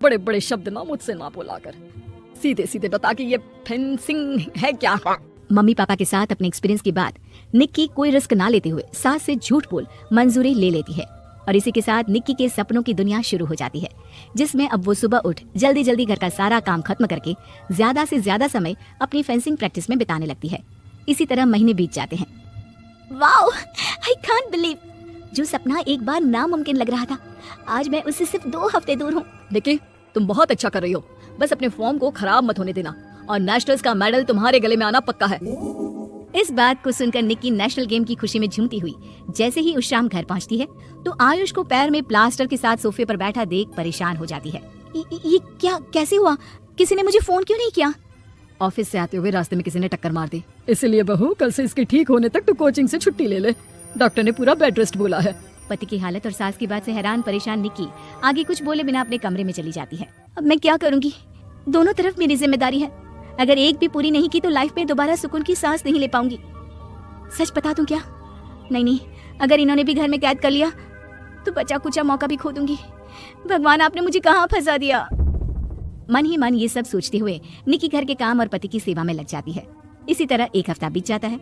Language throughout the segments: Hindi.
बड़े बड़े शब्द ना मुझसे ना बोला कर, सीधे सीधे बता कि ये फेंसिंग है क्या। मम्मी पापा के साथ अपने एक्सपीरियंस के बाद निक्की कोई रिस्क ना लेते हुए सास से झूठ बोल मंजूरी ले लेती है और इसी के साथ निक्की के सपनों की दुनिया शुरू हो जाती है, जिसमें अब वो सुबह उठ जल्दी जल्दी घर का सारा काम खत्म करके ज्यादा से ज्यादा समय अपनी फेंसिंग प्रैक्टिस में बिताने लगती है। इसी तरह महीने बीत जाते हैं। वाओ, आई कांट बिलीव, जो सपना एक बार नामुमकिन लग रहा था, आज मैं उससे सिर्फ 2 हफ्ते दूर हूँ। निक्की, तुम बहुत अच्छा कर रही हो, बस अपने फॉर्म को खराब मत होने देना और नेशनल्स का मेडल तुम्हारे गले में आना पक्का है। इस बात को सुनकर निक्की नेशनल गेम की खुशी में झूमती हुई जैसे ही उस शाम घर पहुंचती है तो आयुष को पैर में प्लास्टर के साथ सोफे पर बैठा देख परेशान हो जाती है। ये क्या, कैसे हुआ? किसी ने मुझे फोन क्यों नहीं किया? ऑफिस से आते हुए रास्ते में किसी ने टक्कर मार दी, इसलिए बहू कल से इसके ठीक होने तक तो कोचिंग से छुट्टी ले ले, डॉक्टर ने पूरा बेड रेस्ट बोला है। पति की हालत और सास की बात से हैरान परेशान निक्की आगे कुछ बोले बिना अपने कमरे में चली जाती है। अब मैं क्या करूंगी? दोनों तरफ मेरी जिम्मेदारी है, अगर एक भी पूरी नहीं की तो लाइफ में दोबारा सुकून की सांस नहीं ले पाऊंगी। सच बता दूं क्या? नहीं, अगर इन्होंने भी घर में कैद कर लिया तो बचा कुचा मौका भी खो दूंगी। भगवान, आपने मुझे कहाँ फंसा दिया। मन ही मन ये सब सोचते हुए निक्की घर के काम और पति की सेवा में लग जाती है। इसी तरह एक हफ्ता बीत जाता है।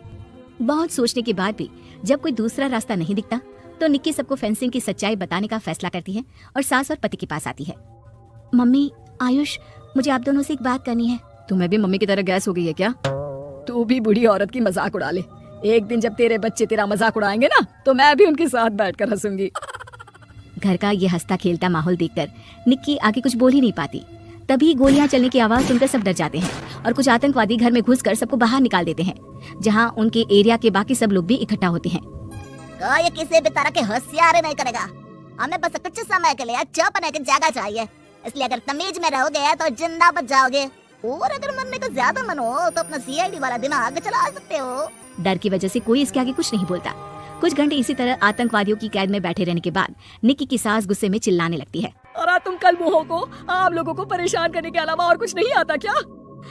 बहुत सोचने के बाद भी जब कोई दूसरा रास्ता नहीं दिखता तो निक्की सबको फेंसिंग की सच्चाई बताने का फैसला करती है और सास और पति के पास आती है। मम्मी, आयुष, मुझे आप दोनों से एक बात करनी है। तुम्हें भी मम्मी की तरह गैस हो गई है क्या? तू भी बूढ़ी औरत की मजाक उड़ा ले। एक दिन जब तेरे बच्चे तेरा मजाक उड़ाएंगे ना तो मैं भी उनके साथ बैठकर हंसूंगी। घर का ये हंसता खेलता माहौल देखकर निक्की आगे कुछ बोल ही नहीं पाती। तभी गोलियां चलने की आवाज सुनकर सब डर जाते हैं और कुछ आतंकवादी घर में घुसकर सबको बाहर निकाल देते हैं, जहां उनके एरिया के बाकी सब लोग भी इकट्ठा होते हैं। ये किसी भी तरह के होशियारी नहीं करेगा, हमें बस कुछ समय के लिए चुप रहने की जगह चाहिए, इसलिए अगर तमीज में रहोगे तो जिंदा बच जाओगे, और अगर मरने का ज्यादा मन हो तो अपना सीआईडी वाला दिमाग चला सकते हो। डर की वजह से कोई इसके आगे कुछ नहीं बोलता। कुछ घंटे इसी तरह आतंकवादियों की कैद में बैठे रहने के बाद निक्की की सास गुस्से में चिल्लाने लगती है। और तुम कल मुंहों को आम लोगों को परेशान करने के अलावा और कुछ नहीं आता क्या?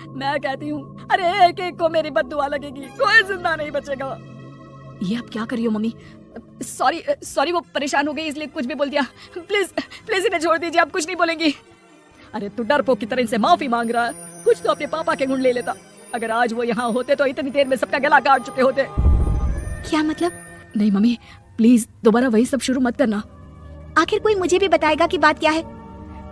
मैं कहती हूँ, अरे एक एक को मेरी बद्दुआ लगेगी, कोई जिंदा नहीं बचेगा। ये अब क्या करियो मम्मी? सॉरी, वो परेशान हो गई इसलिए कुछ भी बोल दिया। प्लीज इन्हें छोड़ दीजिए, आप कुछ नहीं बोलेंगी। अरे तू डरपोक की तरह इनसे माफी मांग रहा है, कुछ तो अपने पापा के गुण ले लेता। अगर आज वो यहाँ होते तो इतनी देर में सबका गला काट चुके होते। क्या मतलब? नहीं मम्मी, प्लीज दोबारा वही सब शुरू मत करना। आखिर कोई मुझे भी बताएगा कि बात क्या है?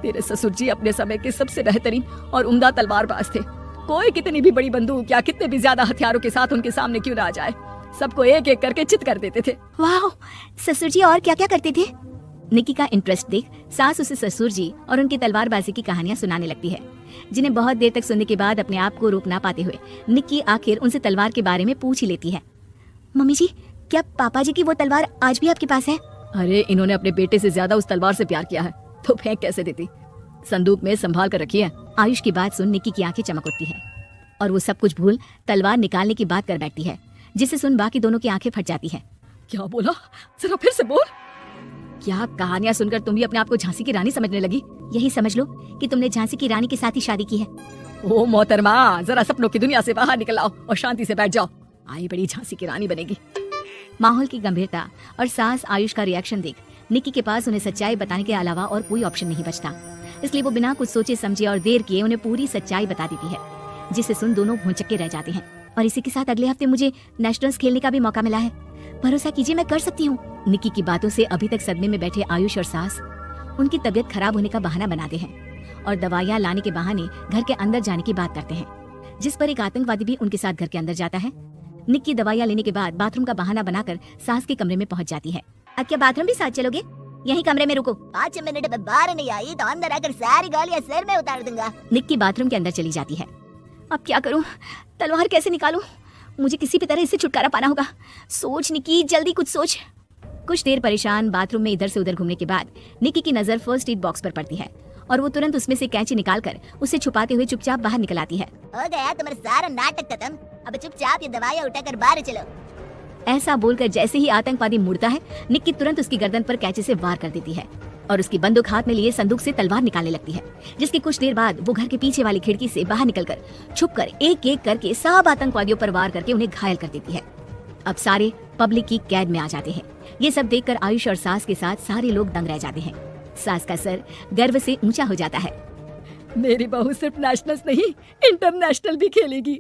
तेरे ससुर जी अपने समय के सबसे बेहतरीन और उम्दा तलवारबाज थे। कोई कितनी भी बड़ी बंदूक या कितने भी ज्यादा हथियारों के साथ उनके सामने क्यों ना आ जाए, सबको एक एक करके चित कर देते थे। वाह, ससुर जी और क्या क्या करते थे? निक्की का इंटरेस्ट देख सास उसे ससुर जी और उनकी तलवारबाजी की कहानियां सुनाने लगती है, जिन्हें बहुत देर तक सुनने के बाद अपने आप को रोक ना पाते हुए निक्की आखिर उनसे तलवार के बारे में पूछ ही लेती है। मम्मी जी, क्या पापा जी की वो तलवार आज भी आपके पास है? अरे इन्होंने अपने बेटे से ज्यादा उस तलवार से प्यार किया है तो फेंक कैसे देती, संदूक में संभाल कर रखी है। आयुष की बात सुन निक्की की आंखें चमक उठती है और वो सब कुछ भूल तलवार निकालने की बात कर बैठती है, जिसे सुन बाकी दोनों की आंखें फट जाती है। क्या बोला? जरा फिर से बोल। क्या कहानियां सुनकर तुम भी अपने आप को झांसी की रानी समझने लगी? यही समझ लो कि तुमने झांसी की रानी के साथ ही शादी की है। ओ मोहतरमा, जरा सपनों की दुनिया से बाहर निकल आओ और शांति से बैठ जाओ, आई बड़ी झांसी की रानी बनेगी। माहौल की गंभीरता और सास आयुष का रिएक्शन देख निक्की के पास उन्हें सच्चाई बताने के अलावा और कोई ऑप्शन नहीं बचता, इसलिए वो बिना कुछ सोचे समझे और देर किए उन्हें पूरी सच्चाई बता देती है, जिसे सुन दोनों भौंचक्के रह जाते हैं। और इसी के साथ अगले हफ्ते मुझे नेशनल्स खेलने का भी मौका मिला है, भरोसा कीजिए मैं कर सकती हूँ। निक्की की बातों से अभी तक सदमे में बैठे आयुष और सास उनकी तबीयत खराब होने का बहाना बनाते हैं और दवाइयाँ लाने के बहाने घर के अंदर जाने की बात करते हैं, जिस पर एक आतंकवादी भी उनके साथ घर के अंदर जाता है। निक्की दवाइयाँ लेने के बाद बाथरूम का बहाना बनाकर सास के कमरे में पहुंच जाती है। अब क्या बाथरूम भी साथ चलोगे? यही कमरे में रुको, 5 मिनट में बाहर नहीं आई तो अंदर आकर सारी गालियां सिर में उतार दूंगा। निक्की बाथरूम के अंदर चली जाती है। अब क्या करूं? तलवार कैसे निकालूं? मुझे किसी भी तरह इससे छुटकारा पाना होगा। सोच निक्की, जल्दी कुछ सोच। कुछ देर परेशान बाथरूम में इधर से उधर घूमने के बाद निक्की की नजर फर्स्ट एड बॉक्स पर पड़ती है और वो तुरंत उसमें से कैंची निकालकर उसे छुपाते हुए चुपचाप बाहर निकल आती है। हो गया तुम्हारा सारा नाटक खत्म, अब चुपचाप ये दवाइयां उठाकर बाहर चलो। ऐसा बोलकर जैसे ही आतंकवादी मुड़ता है, निक्की तुरंत उसकी गर्दन पर कैंची से वार कर देती है और उसकी बंदूक हाथ में लिए संदूक से तलवार निकालने लगती है, जिसकी कुछ देर बाद वो घर के पीछे वाली खिड़की से बाहर निकलकर छुपकर एक एक करके सब आतंकवादियों पर वार करके उन्हें घायल कर देती है। अब सारे पब्लिक की कैद में आ जाते हैं। ये सब देखकर आयुष और सास के साथ सारे लोग दंग रह जाते हैं। सास का सर गर्व से ऊंचा हो जाता है। मेरी बहू सिर्फ नेशनल्स नहीं इंटरनेशनल भी खेलेगी।